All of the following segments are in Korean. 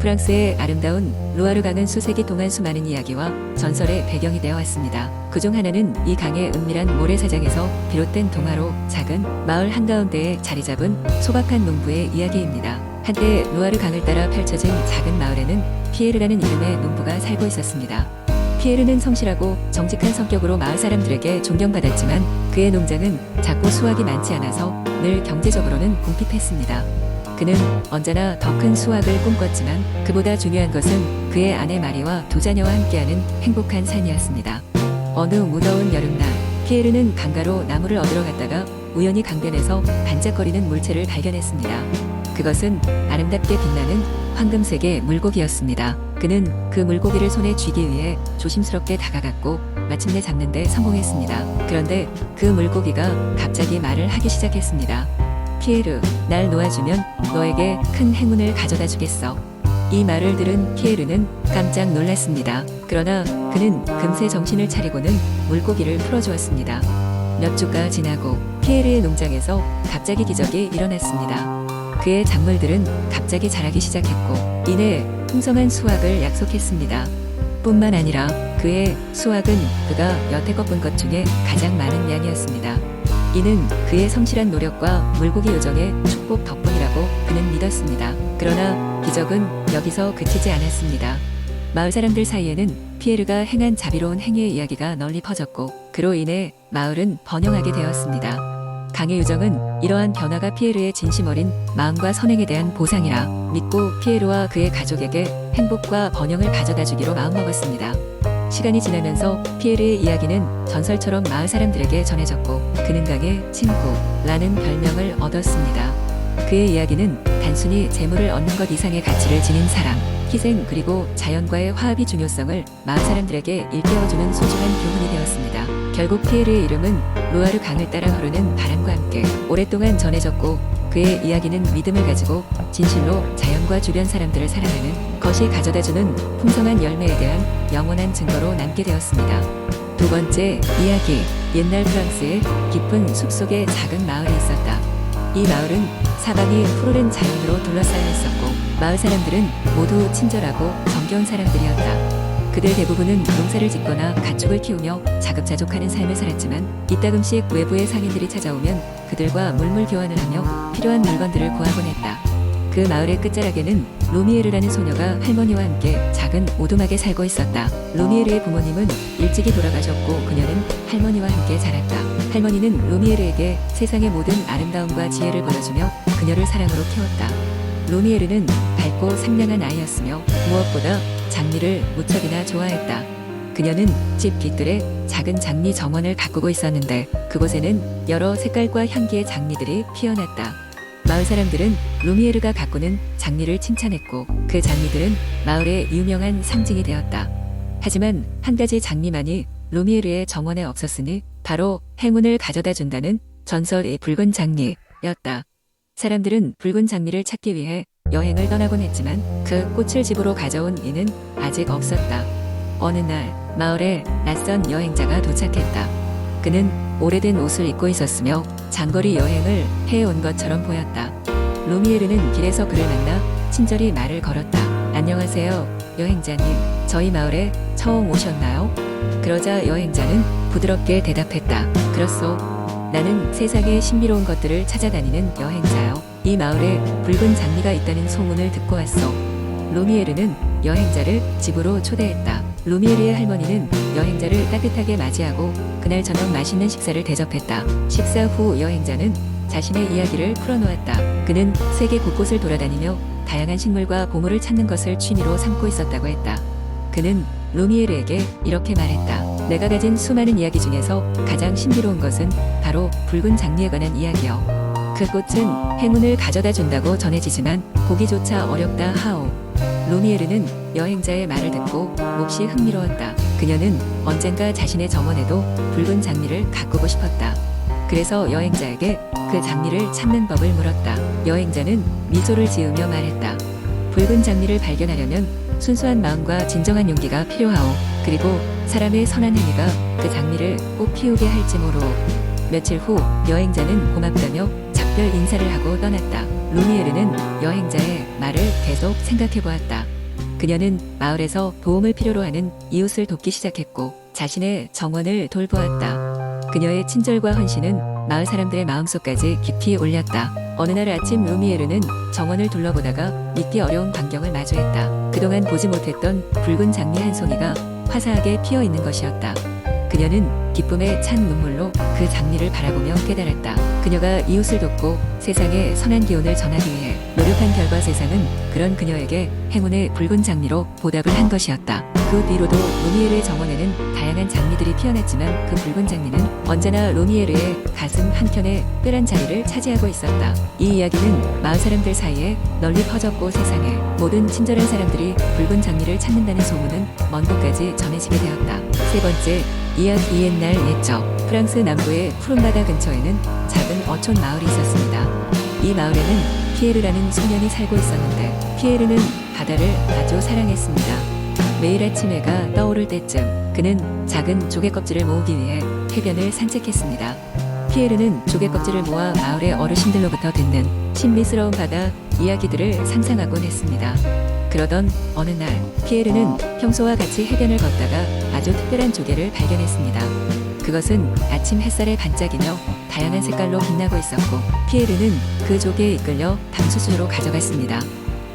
프랑스의 아름다운 루아르 강은 수세기 동안 수많은 이야기와 전설의 배경이 되어 왔습니다. 그중 하나는 이 강의 은밀한 모래사장에서 비롯된 동화로 작은 마을 한가운데에 자리 잡은 소박한 농부의 이야기입니다. 한때 루아르 강을 따라 펼쳐진 작은 마을에는 피에르라는 이름의 농부가 살고 있었습니다. 피에르는 성실하고 정직한 성격으로 마을 사람들에게 존경받았지만 그의 농장은 작고 수확이 많지 않아서 늘 경제적으로는 궁핍했습니다. 그는 언제나 더 큰 수확을 꿈꿨지만 그보다 중요한 것은 그의 아내 마리와 두 자녀와 함께하는 행복한 삶이었습니다. 어느 무더운 여름날 피에르는 강가로 나무를 얻으러 갔다가 우연히 강변에서 반짝거리는 물체를 발견했습니다. 그것은 아름답게 빛나는 황금색의 물고기였습니다. 그는 그 물고기를 손에 쥐기 위해 조심스럽게 다가갔고 마침내 잡는 데 성공했습니다. 그런데 그 물고기가 갑자기 말을 하기 시작했습니다. 피에르, 날 놓아주면 너에게 큰 행운을 가져다 주겠어. 이 말을 들은 피에르는 깜짝 놀랐습니다. 그러나 그는 금세 정신을 차리고는 물고기를 풀어주었습니다. 몇 주가 지나고 피에르의 농장에서 갑자기 기적이 일어났습니다. 그의 작물들은 갑자기 자라기 시작했고 이내 풍성한 수확을 약속했습니다. 뿐만 아니라 그의 수확은 그가 여태껏 본 것 중에 가장 많은 양이었습니다. 이는 그의 성실한 노력과 물고기 요정의 축복 덕분이라고 그는 믿었습니다. 그러나 기적은 여기서 그치지 않았습니다. 마을 사람들 사이에는 피에르가 행한 자비로운 행위의 이야기가 널리 퍼졌고 그로 인해 마을은 번영하게 되었습니다. 강의 요정은 이러한 변화가 피에르의 진심 어린 마음과 선행에 대한 보상이라 믿고 피에르와 그의 가족에게 행복과 번영을 가져다 주기로 마음먹었습니다. 시간이 지나면서 피에르의 이야기는 전설처럼 마을 사람들에게 전해졌고 그는 강의 친구라는 별명을 얻었습니다. 그의 이야기는 단순히 재물을 얻는 것 이상의 가치를 지닌 사랑, 희생 그리고 자연과의 화합의 중요성을 마을 사람들에게 일깨워주는 소중한 교훈이 되었습니다. 결국 피에르의 이름은 루아르 강을 따라 흐르는 바람과 함께 오랫동안 전해졌고 그의 이야기는 믿음을 가지고 진실로 자연과 주변 사람들을 사랑하는 것이 가져다주는 풍성한 열매에 대한 영원한 증거로 남게 되었습니다. 두 번째 이야기, 옛날 프랑스의 깊은 숲속에 작은 마을이 있었다. 이 마을은 사방이 푸르른 자연으로 둘러싸여 있었고 마을 사람들은 모두 친절하고 정겨운 사람들이었다. 그들 대부분은 농사를 짓거나 가축을 키우며 자급자족하는 삶을 살았지만 이따금씩 외부의 상인들이 찾아오면 그들과 물물 교환을 하며 필요한 물건들을 구하곤 했다. 그 마을의 끝자락에는 루미에르라는 소녀가 할머니와 함께 작은 오두막에 살고 있었다. 루미에르의 부모님은 일찍이 돌아가셨고 그녀는 할머니와 함께 자랐다. 할머니는 루미에르에게 세상의 모든 아름다움과 지혜를 보여주며 그녀를 사랑으로 키웠다. 루미에르는 밝고 상냥한 아이였으며 무엇보다 장미를 무척이나 좋아했다. 그녀는 집 뒤뜰에 작은 장미 정원을 가꾸고 있었는데 그곳에는 여러 색깔과 향기의 장미들이 피어났다. 마을 사람들은 루미에르가 가꾸는 장미를 칭찬했고 그 장미들은 마을의 유명한 상징이 되었다. 하지만 한 가지 장미만이 루미에르의 정원에 없었으니 바로 행운을 가져다 준다는 전설의 붉은 장미였다. 사람들은 붉은 장미를 찾기 위해 여행을 떠나곤 했지만 그 꽃을 집으로 가져온 이는 아직 없었다. 어느 날 마을에 낯선 여행자가 도착했다. 그는 오래된 옷을 입고 있었으며 장거리 여행을 해온 것처럼 보였다. 루미에르는 길에서 그를 만나 친절히 말을 걸었다. 안녕하세요, 여행자님. 저희 마을에 처음 오셨나요? 그러자 여행자는 부드럽게 대답했다. 그렇소. 나는 세상의 신비로운 것들을 찾아다니는 여행자요. 이 마을에 붉은 장미가 있다는 소문을 듣고 왔소. 루미에르는 여행자를 집으로 초대했다. 루미에르의 할머니는 여행자를 따뜻하게 맞이하고 그날 저녁 맛있는 식사를 대접했다. 식사 후 여행자는 자신의 이야기를 풀어놓았다. 그는 세계 곳곳을 돌아다니며 다양한 식물과 보물을 찾는 것을 취미로 삼고 있었다고 했다. 그는 루미에르에게 이렇게 말했다. 내가 가진 수많은 이야기 중에서 가장 신비로운 것은 바로 붉은 장미에 관한 이야기요. 그 꽃은 행운을 가져다 준다고 전해지지만 보기조차 어렵다 하오. 루미에르는 여행자의 말을 듣고 몹시 흥미로웠다. 그녀는 언젠가 자신의 정원에도 붉은 장미를 가꾸고 싶었다. 그래서 여행자에게 그 장미를 찾는 법을 물었다. 여행자는 미소를 지으며 말했다. 붉은 장미를 발견하려면 순수한 마음과 진정한 용기가 필요하오. 그리고 사람의 선한 행위가 그 장미를 꼭 피우게 할지 모르오. 며칠 후 여행자는 고맙다며 작별 인사를 하고 떠났다. 루미에르는 여행자의 말을 계속 생각해보았다. 그녀는 마을에서 도움을 필요로 하는 이웃을 돕기 시작했고 자신의 정원을 돌보았다. 그녀의 친절과 헌신은 마을 사람들의 마음속까지 깊이 올렸다. 어느 날 아침 루미에르는 정원을 둘러보다가 믿기 어려운 광경을 마주했다. 그동안 보지 못했던 붉은 장미 한 송이가 화사하게 피어 있는 것이었다. 그녀는 기쁨에 찬 눈물로 그 장미를 바라보며 깨달았다. 그녀가 이웃을 돕고 세상에 선한 기운을 전하기 위해 노력한 결과 세상은 그런 그녀에게 행운의 붉은 장미로 보답을 한 것이었다. 그 뒤로도 루미에르의 정원에는 다양한 장미들이 피어났지만 그 붉은 장미는 언제나 루미에르의 가슴 한켠에 특별한 자리를 차지하고 있었다. 이 이야기는 마을 사람들 사이에 널리 퍼졌고 세상에 모든 친절한 사람들이 붉은 장미를 찾는다는 소문은 먼 곳까지 전해지게 되었다. 세 번째, 이야기 옛날 옛적 프랑스 남부의 푸른 바다 근처에는 작은 어촌 마을이 있었습니다. 이 마을에는 피에르라는 소년이 살고 있었는데 피에르는 바다를 아주 사랑했습니다. 매일 아침 해가 떠오를 때쯤 그는 작은 조개 껍질을 모으기 위해 해변을 산책했습니다. 피에르는 조개 껍질을 모아 마을의 어르신들로부터 듣는 신비스러운 바다 이야기들을 상상하곤 했습니다. 그러던 어느 날 피에르는 평소와 같이 해변을 걷다가 아주 특별한 조개를 발견했습니다. 그것은 아침 햇살에 반짝이며 다양한 색깔로 빛나고 있었고 피에르는 그 조개에 이끌려 담수수로 가져갔습니다.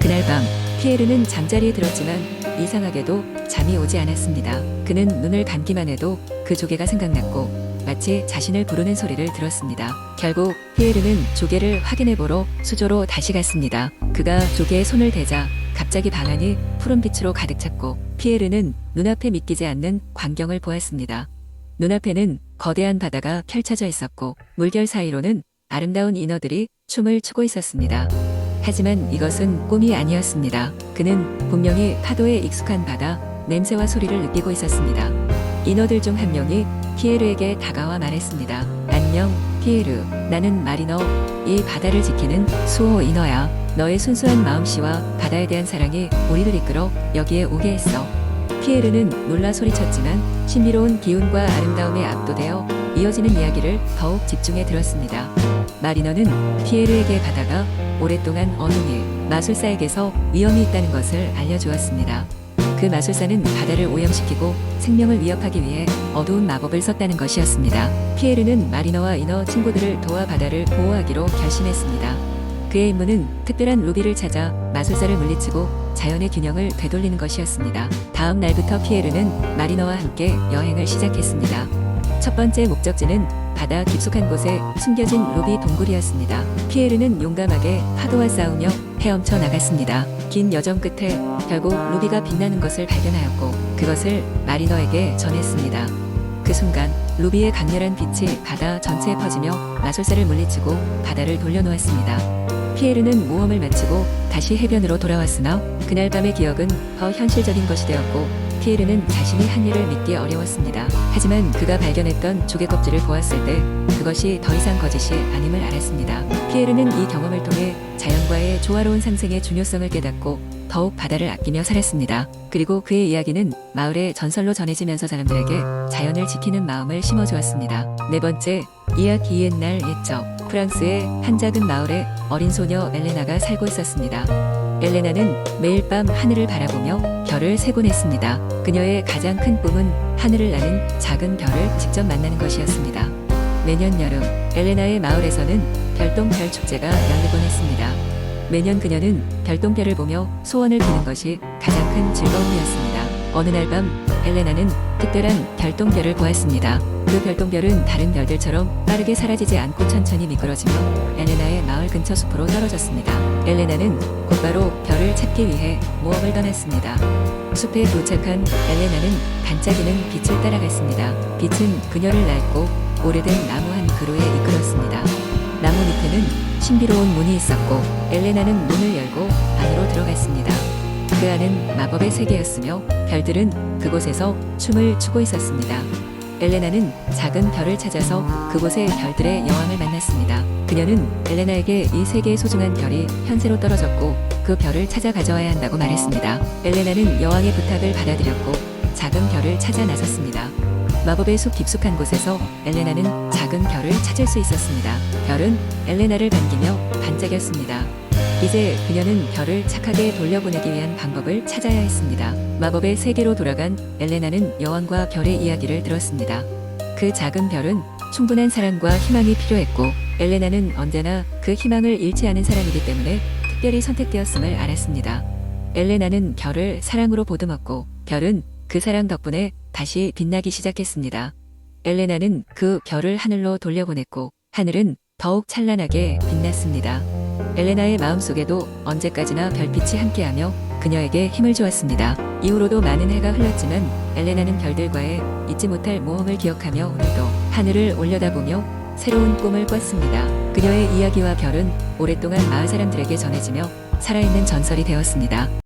그날 밤 피에르는 잠자리에 들었지만 이상하게도 잠이 오지 않았습니다. 그는 눈을 감기만 해도 그 조개가 생각났고 마치 자신을 부르는 소리를 들었습니다. 결국 피에르는 조개를 확인해보러 수조로 다시 갔습니다. 그가 조개에 손을 대자 갑자기 방 안이 푸른빛으로 가득 찼고 피에르는 눈앞에 믿기지 않는 광경을 보았습니다. 눈앞에는 거대한 바다가 펼쳐져 있었고 물결 사이로는 아름다운 인어들이 춤을 추고 있었습니다. 하지만 이것은 꿈이 아니었습니다. 그는 분명히 파도에 익숙한 바다 냄새와 소리를 느끼고 있었습니다. 인어들 중 한 명이 피에르에게 다가와 말했습니다. 안녕, 피에르. 나는 마리너. 이 바다를 지키는 수호 인어야. 너의 순수한 마음씨와 바다에 대한 사랑이 우리를 이끌어 여기에 오게 했어. 피에르는 놀라 소리쳤지만 신비로운 기운과 아름다움에 압도되어 이어지는 이야기를 더욱 집중해 들었습니다. 마리너는 피에르에게 바다가 오랫동안 어둠이 마술사에게서 위험이 있다는 것을 알려주었습니다. 그 마술사는 바다를 오염시키고 생명을 위협하기 위해 어두운 마법을 썼다는 것이었습니다. 피에르는 마리너와 인어 친구들을 도와 바다를 보호하기로 결심했습니다. 그의 임무는 특별한 루비를 찾아 마술사를 물리치고 자연의 균형을 되돌리는 것이었습니다. 다음 날부터 피에르는 마리너와 함께 여행을 시작했습니다. 첫 번째 목적지는 바다 깊숙한 곳에 숨겨진 루비 동굴이었습니다. 피에르는 용감하게 파도와 싸우며 헤엄쳐 나갔습니다. 긴 여정 끝에 결국 루비가 빛나는 것을 발견하였고 그것을 마리너에게 전했습니다. 그 순간 루비의 강렬한 빛이 바다 전체에 퍼지며 마술사를 물리치고 바다를 돌려놓았습니다. 피에르는 모험을 마치고 다시 해변으로 돌아왔으나 그날 밤의 기억은 더 현실적인 것이 되었고 피에르는 자신이 한 일을 믿기 어려웠습니다. 하지만 그가 발견했던 조개 껍질을 보았을 때 그것이 더 이상 거짓이 아님을 알았습니다. 피에르는 이 경험을 통해 자연과의 조화로운 상생의 중요성을 깨닫고 더욱 바다를 아끼며 살았습니다. 그리고 그의 이야기는 마을의 전설로 전해지면서 사람들에게 자연을 지키는 마음을 심어주었습니다. 네 번째, 이야기 옛날 옛적 프랑스의 한 작은 마을에 어린 소녀 엘레나가 살고 있었습니다. 엘레나는 매일 밤 하늘을 바라보며 별을 세곤 했습니다. 그녀의 가장 큰 꿈은 하늘을 나는 작은 별을 직접 만나는 것이었습니다. 매년 여름 엘레나의 마을에서는 별똥별 축제가 열리곤 했습니다. 매년 그녀는 별똥별을 보며 소원을 비는 것이 가장 큰 즐거움이었습니다. 어느 날 밤 엘레나는 특별한 별똥별을 보았습니다. 그 별똥별은 다른 별들처럼 빠르게 사라지지 않고 천천히 미끄러지며 엘레나의 마을 근처 숲으로 떨어졌습니다. 엘레나는 곧바로 별을 찾기 위해 모험을 떠났습니다. 숲에 도착한 엘레나는 반짝이는 빛을 따라갔습니다. 빛은 그녀를 낡고 오래된 나무 한 그루에 이끌었습니다. 나무 밑에는 신비로운 문이 있었고 엘레나는 문을 열고 안으로 들어갔습니다. 그 안은 마법의 세계였으며 별들은 그곳에서 춤을 추고 있었습니다. 엘레나는 작은 별을 찾아서 그곳의 별들의 여왕을 만났습니다. 그녀는 엘레나에게 이 세계의 소중한 별이 현세로 떨어졌고 그 별을 찾아 가져와야 한다고 말했습니다. 엘레나는 여왕의 부탁을 받아들였고 작은 별을 찾아 나섰습니다. 마법의 숲 깊숙한 곳에서 엘레나는 작은 별을 찾을 수 있었습니다. 별은 엘레나를 반기며 반짝였습니다. 이제 그녀는 별을 착하게 돌려보내기 위한 방법을 찾아야 했습니다. 마법의 세계로 돌아간 엘레나는 여왕과 별의 이야기를 들었습니다. 그 작은 별은 충분한 사랑과 희망이 필요했고 엘레나는 언제나 그 희망을 잃지 않은 사람이기 때문에 특별히 선택되었음을 알았습니다. 엘레나는 별을 사랑으로 보듬었고 별은 그 사랑 덕분에 다시 빛나기 시작했습니다. 엘레나는 그 별을 하늘로 돌려보냈고 하늘은 더욱 찬란하게 빛났습니다. 엘레나의 마음속에도 언제까지나 별빛이 함께하며 그녀에게 힘을 주었습니다. 이후로도 많은 해가 흘렀지만 엘레나는 별들과의 잊지 못할 모험을 기억하며 오늘도 하늘을 올려다보며 새로운 꿈을 꿨습니다. 그녀의 이야기와 별은 오랫동안 마을 사람들에게 전해지며 살아있는 전설이 되었습니다.